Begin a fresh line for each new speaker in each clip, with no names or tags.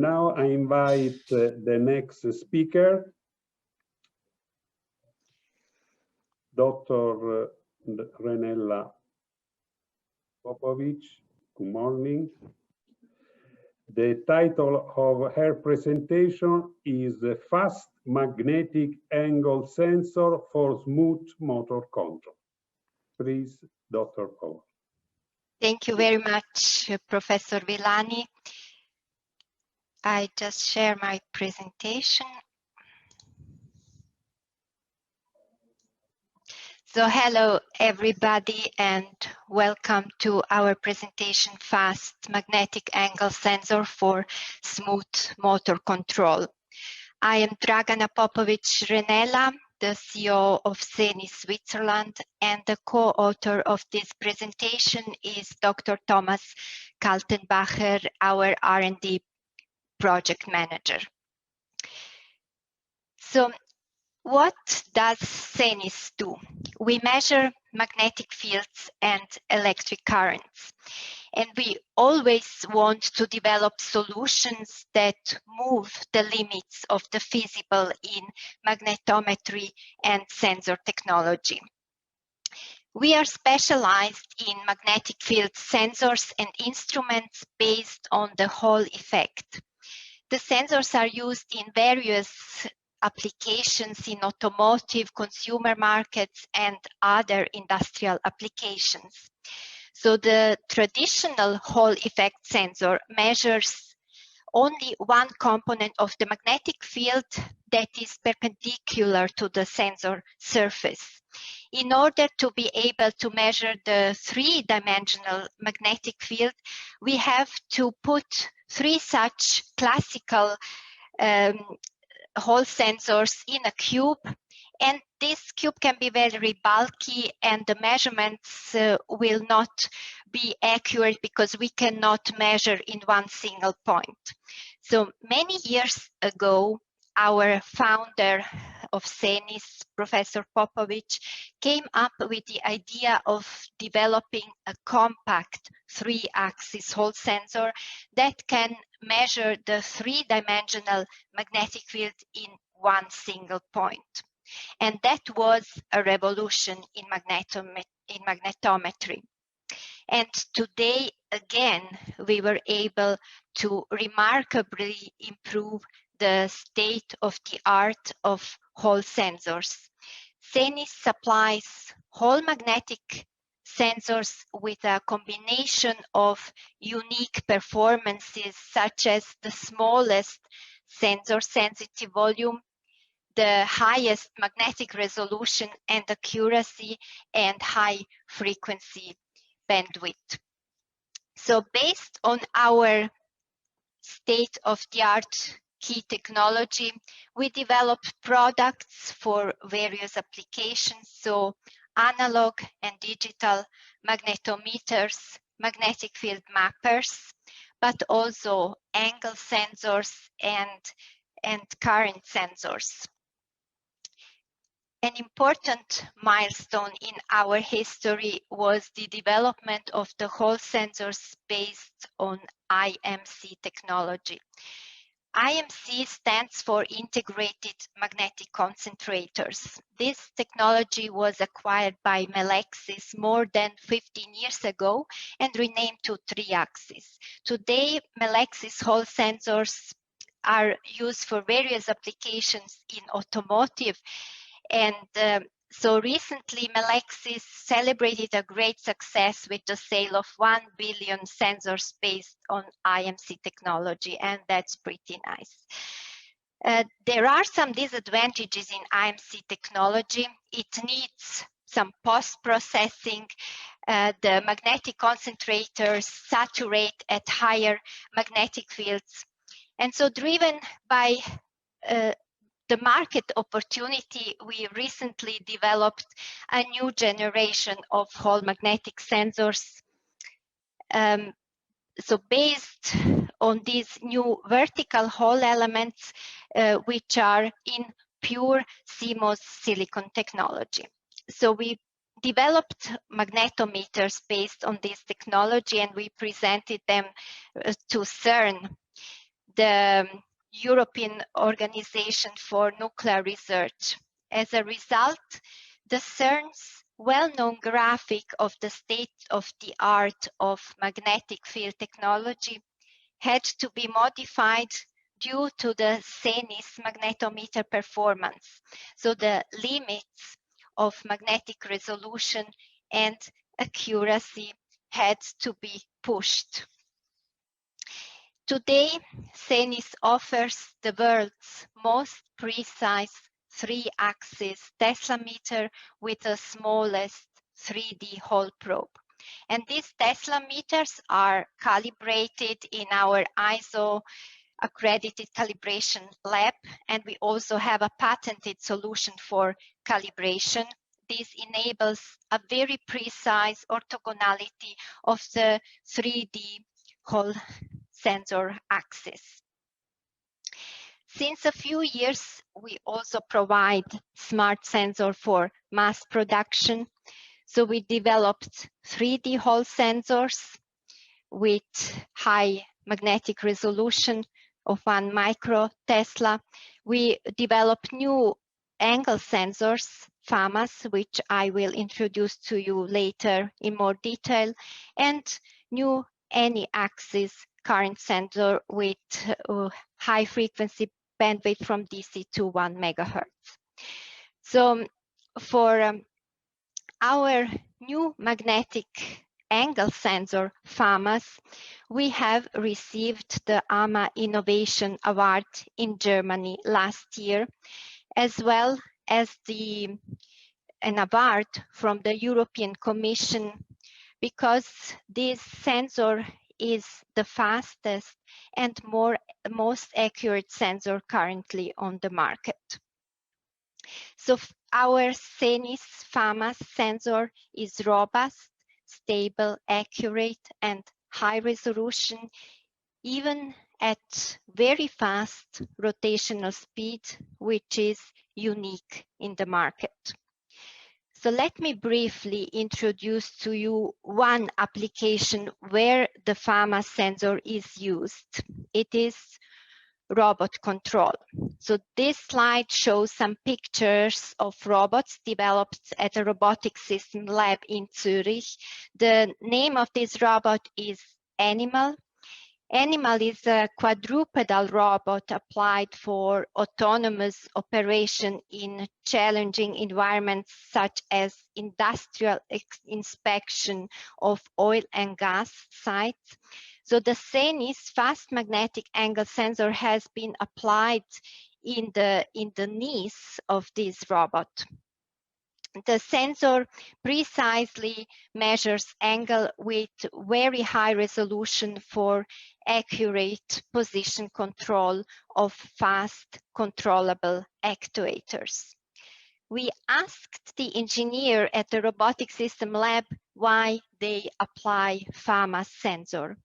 Now I invite the next speaker, Dr. Renella Popovic. Good morning. The title of her presentation is the Fast Magnetic Angle Sensor for Smooth Motor Control. Please, Dr. Popovic.
Thank you very much, Professor Villani. I just share my presentation. So hello everybody and welcome to our presentation Fast Magnetic Angle Sensor for Smooth Motor Control. I am Dragana Popovic Renella, the CEO of SENIS Switzerland, and the co-author of this presentation is Dr. Thomas Kaltenbacher, our R&D project manager. So what does SENIS do? We measure magnetic fields and electric currents, and we always want to develop solutions that move the limits of the feasible in magnetometry and sensor technology. We are specialized in magnetic field sensors and instruments based on the Hall effect. The sensors are used in various applications in automotive, consumer markets, and other industrial applications. So the traditional Hall effect sensor measures only one component of the magnetic field that is perpendicular to the sensor surface. In order to be able to measure the three-dimensional magnetic field, we have to put three such classical Hall sensors in a cube, and this cube can be very bulky and the measurements will not be accurate because we cannot measure in one single point. So many years ago, our founder of SENIS, Professor Popovic, came up with the idea of developing a compact three-axis Hall sensor that can measure the three-dimensional magnetic field in one single point. And that was a revolution in magnetometry. And today, again, we were able to remarkably improve the state of the art of Hall sensors. SENIS supplies Hall magnetic sensors with a combination of unique performances such as the smallest sensor sensitive volume, the highest magnetic resolution and accuracy, and high frequency bandwidth. So based on our state-of-the-art key technology, we developed products for various applications, so analog and digital magnetometers, magnetic field mappers, but also angle sensors and current sensors. An important milestone in our history was the development of the Hall sensors based on IMC technology. IMC stands for Integrated Magnetic Concentrators. This technology was acquired by Melexis more than 15 years ago and renamed to 3-axis. Today, Melexis Hall sensors are used for various applications in automotive, and so recently Melexis celebrated a great success with the sale of 1 billion sensors based on IMC technology, and that's pretty nice. There are some disadvantages in IMC technology. It needs some post-processing. The magnetic concentrators saturate at higher magnetic fields. And so driven by the market opportunity, we recently developed a new generation of Hall magnetic sensors. So based on these new vertical Hall elements, which are in pure CMOS silicon technology. So we developed magnetometers based on this technology and we presented them to CERN. the European Organization for Nuclear Research. As a result, the CERN's well-known graphic of the state-of-the-art of magnetic field technology had to be modified due to the SENIS magnetometer performance. So the limits of magnetic resolution and accuracy had to be pushed. Today, SENIS offers the world's most precise 3-axis Tesla meter with the smallest 3D hole probe. And these Tesla meters are calibrated in our ISO accredited calibration lab, and we also have a patented solution for calibration. This enables a very precise orthogonality of the 3D hole sensor axis. Since a few years, we also provide smart sensor for mass production. So we developed 3D hole sensors with high magnetic resolution of 1 microtesla. We developed new angle sensors, FAMAS, which I will introduce to you later in more detail, and new any-axis current sensor with high frequency bandwidth from DC to 1 megahertz. So for our new magnetic angle sensor, FAMAS, we have received the AMA Innovation Award in Germany last year, as well as an award from the European Commission, because this sensor is the fastest and most accurate sensor currently on the market. So our SENIS FAMAS sensor is robust, stable, accurate, and high resolution, even at very fast rotational speed, which is unique in the market. So let me briefly introduce to you one application where the FAMAS sensor is used. It is robot control. So this slide shows some pictures of robots developed at a robotic system lab in Zurich. The name of this robot is Animal. Animal is a quadrupedal robot applied for autonomous operation in challenging environments such as industrial inspection of oil and gas sites. So the SENIS fast magnetic angle sensor has been applied in the knees of this robot. The sensor precisely measures angle with very high resolution for accurate position control of fast controllable actuators. We asked the engineer at the robotic system lab why they apply FAMAS sensor.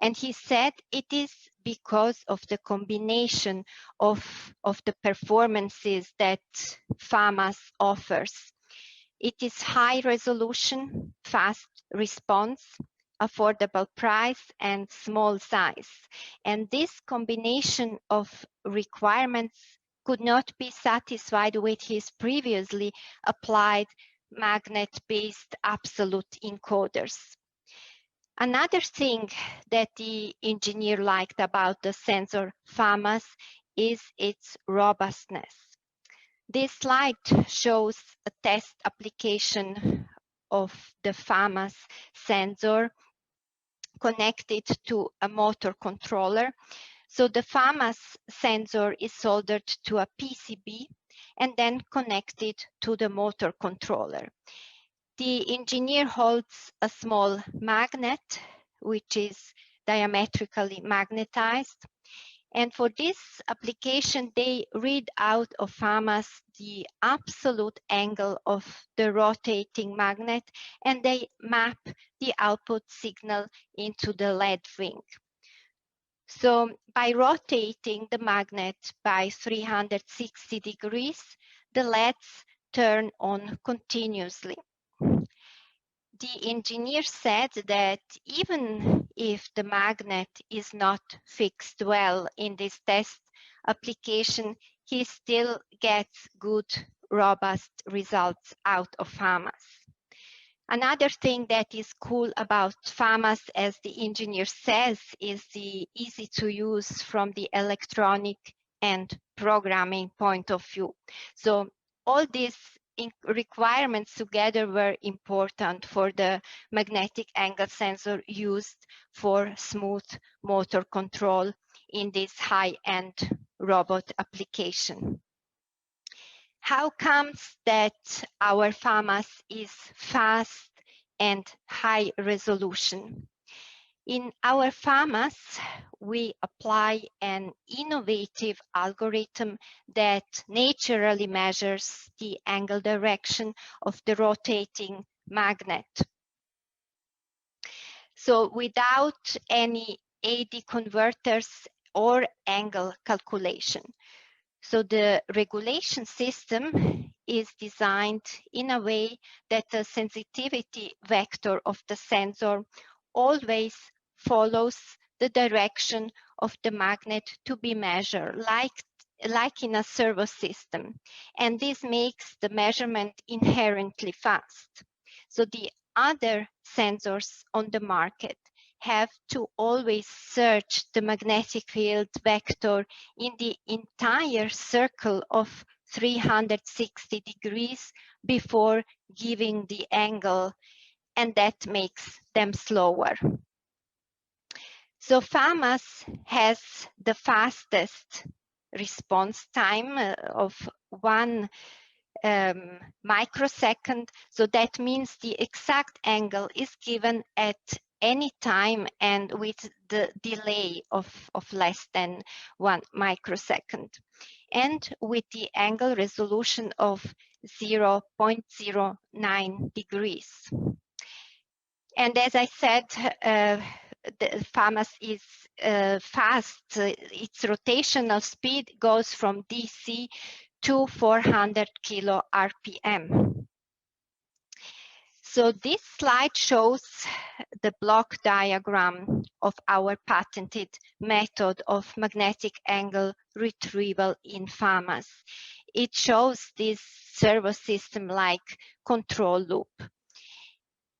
And he said it is because of the combination of the performances that FAMAS offers. It is high resolution, fast response, affordable price, and small size. And this combination of requirements could not be satisfied with his previously applied magnet-based absolute encoders. Another thing that the engineer liked about the sensor FAMAS is its robustness. This slide shows a test application of the FAMAS sensor connected to a motor controller. So the FAMAS sensor is soldered to a PCB and then connected to the motor controller. The engineer holds a small magnet, which is diametrically magnetized. And for this application, they read out of FAMAS the absolute angle of the rotating magnet, and they map the output signal into the LED ring. So by rotating the magnet by 360 degrees, the LEDs turn on continuously. the engineer said that even if the magnet is not fixed well in this test application, he still gets good, robust results out of FAMAS. Another thing that is cool about FAMAS, as the engineer says, is the easy to use from the electronic and programming point of view. So all these requirements together were important for the magnetic angle sensor used for smooth motor control in this high-end robot application. How comes that our FAMAS is fast and high resolution? In our FAMAS, we apply an innovative algorithm that naturally measures the angle direction of the rotating magnet. So without any AD converters or angle calculation. So the regulation system is designed in a way that the sensitivity vector of the sensor always follows the direction of the magnet to be measured, like in a servo system. And this makes the measurement inherently fast. So the other sensors on the market have to always search the magnetic field vector in the entire circle of 360 degrees before giving the angle, and that makes them slower. So FAMAS has the fastest response time of 1 microsecond. So that means the exact angle is given at any time and with the delay of less than 1 microsecond. And with the angle resolution of 0.09 degrees. And as I said, the FAMAS is fast. Its rotational speed goes from DC to 400 kilo RPM. So this slide shows the block diagram of our patented method of magnetic angle retrieval in FAMAS. It shows this servo system-like control loop.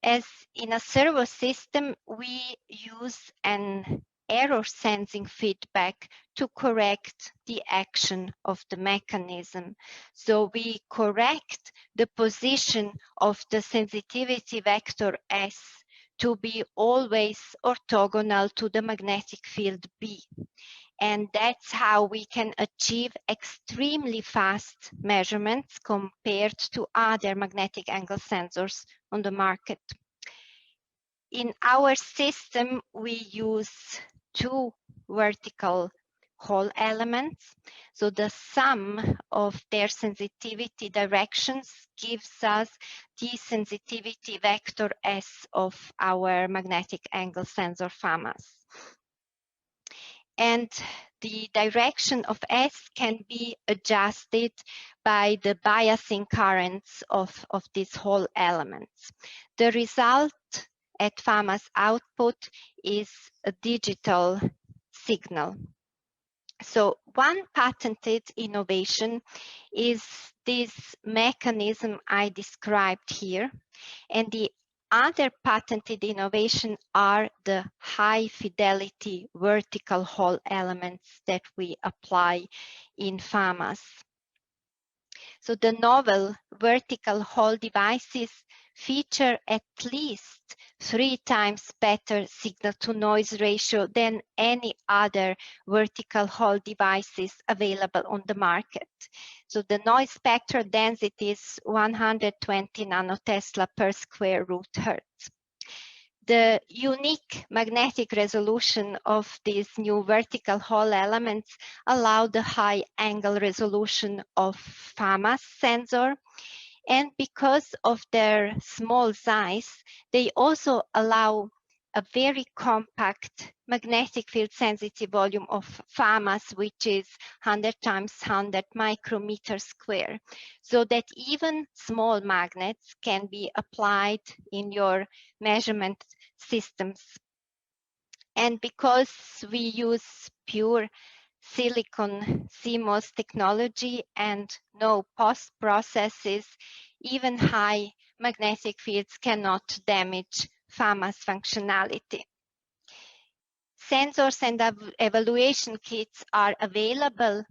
As in a servo system, we use an error sensing feedback to correct the action of the mechanism. So we correct the position of the sensitivity vector S to be always orthogonal to the magnetic field B. And that's how we can achieve extremely fast measurements compared to other magnetic angle sensors on the market. In our system, we use 2 vertical Hall elements. So the sum of their sensitivity directions gives us the sensitivity vector S of our magnetic angle sensor FAMAS. And the direction of S can be adjusted by the biasing currents of these Hall elements. The result at FAMAS output is a digital signal. So one patented innovation is this mechanism I described here, and the other patented innovation are the high fidelity vertical Hall elements that we apply in FAMAS. So the novel vertical Hall devices feature at least 3 times better signal to noise ratio than any other vertical Hall devices available on the market. So the noise spectral density is 120 nanotesla per square root hertz. The unique magnetic resolution of these new vertical Hall elements allow the high angle resolution of FAMAS sensor. And because of their small size, they also allow a very compact magnetic field sensitive volume of FAMAS, which is 100 times 100 micrometer square, so that even small magnets can be applied in your measurement systems. And because we use pure silicon CMOS technology and no post processes, even high magnetic fields cannot damage FAMAS functionality. Sensors and evaluation kits are available.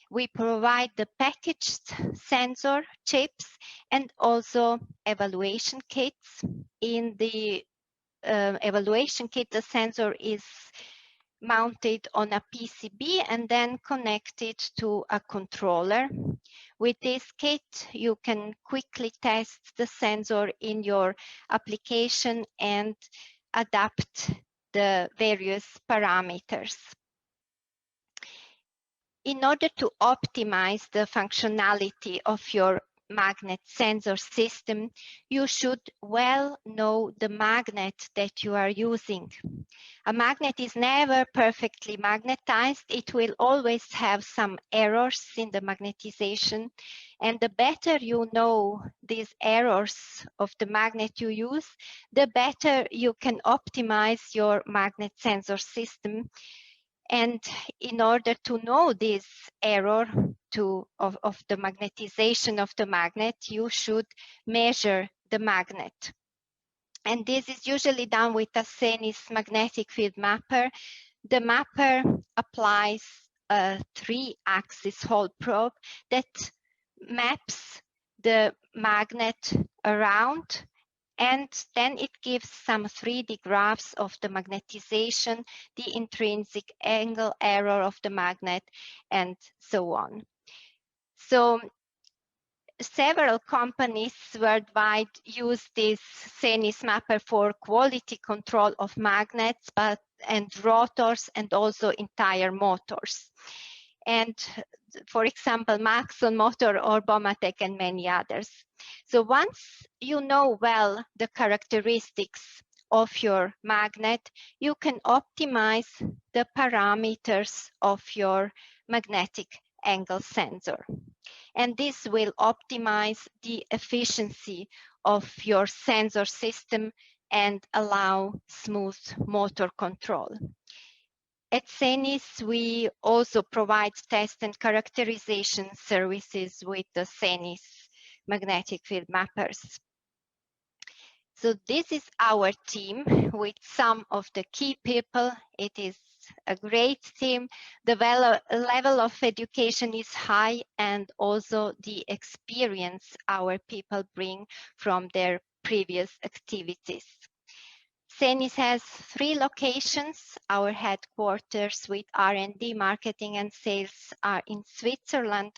We provide the packaged sensor chips and also evaluation kits. In the evaluation kit, the sensor is mounted on a PCB and then connected to a controller. With this kit, you can quickly test the sensor in your application and adapt the various parameters. In order to optimize the functionality of your magnet sensor system, you should well know the magnet that you are using. A magnet is never perfectly magnetized. It will always have some errors in the magnetization. And the better you know these errors of the magnet you use, the better you can optimize your magnet sensor system. And in order to know this error of the magnetization of the magnet, you should measure the magnet. And this is usually done with a SENIS magnetic field mapper. The mapper applies a 3-axis Hall probe that maps the magnet around, and then it gives some 3D graphs of the magnetization, the intrinsic angle error of the magnet, and so on. So several companies worldwide use this SENIS mapper for quality control of magnets and rotors and also entire motors. And for example, Maxon Motor or Bomatec and many others. So once you know well the characteristics of your magnet, you can optimize the parameters of your magnetic angle sensor. And this will optimize the efficiency of your sensor system and allow smooth motor control. At SENIS, we also provide test and characterization services with the SENIS magnetic field mappers. So this is our team with some of the key people. It is a great team. The level of education is high, and also the experience our people bring from their previous activities. SENIS has 3 locations. Our headquarters with R&D, marketing and sales are in Switzerland.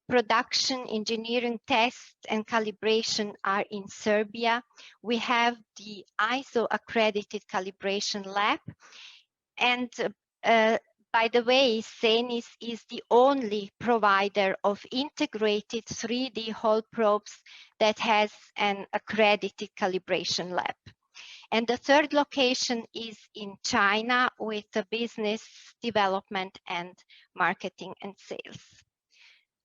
Production, engineering, test and calibration are in Serbia. We have the ISO accredited calibration lab. And by the way, SENIS is the only provider of integrated 3D Hall probes that has an accredited calibration lab. And the 3rd location is in China with the business development and marketing and sales.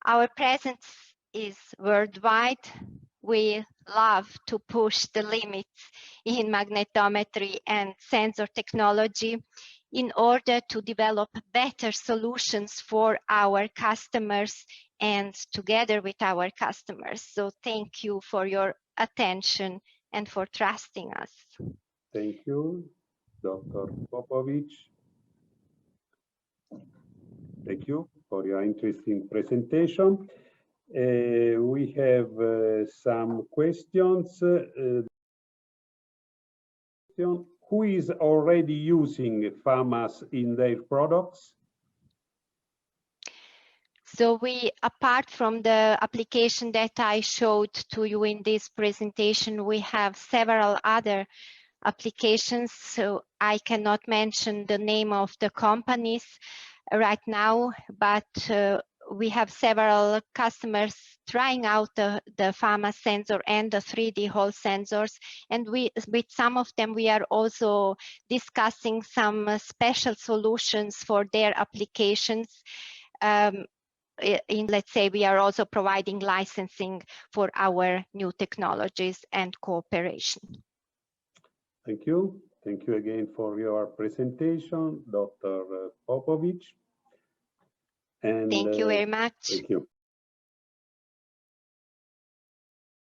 Our presence is worldwide. We love to push the limits in magnetometry and sensor technology in order to develop better solutions for our customers and together with our customers. So thank you for your attention and for trusting us.
Thank you, Dr. Popovic. Thank you for your interesting presentation. We have some questions. Who is already using FAMAS in their products?
So we, apart from the application that I showed to you in this presentation, we have several other applications. So I cannot mention the name of the companies right now, but we have several customers trying out the FAMAS sensor and the 3D Hall sensors. And with some of them, we are also discussing some special solutions for their applications. Let's say, we are also providing licensing for our new technologies and cooperation.
Thank you. Thank you again for your presentation, Dr. Popovic. And
thank you very much.
Thank you.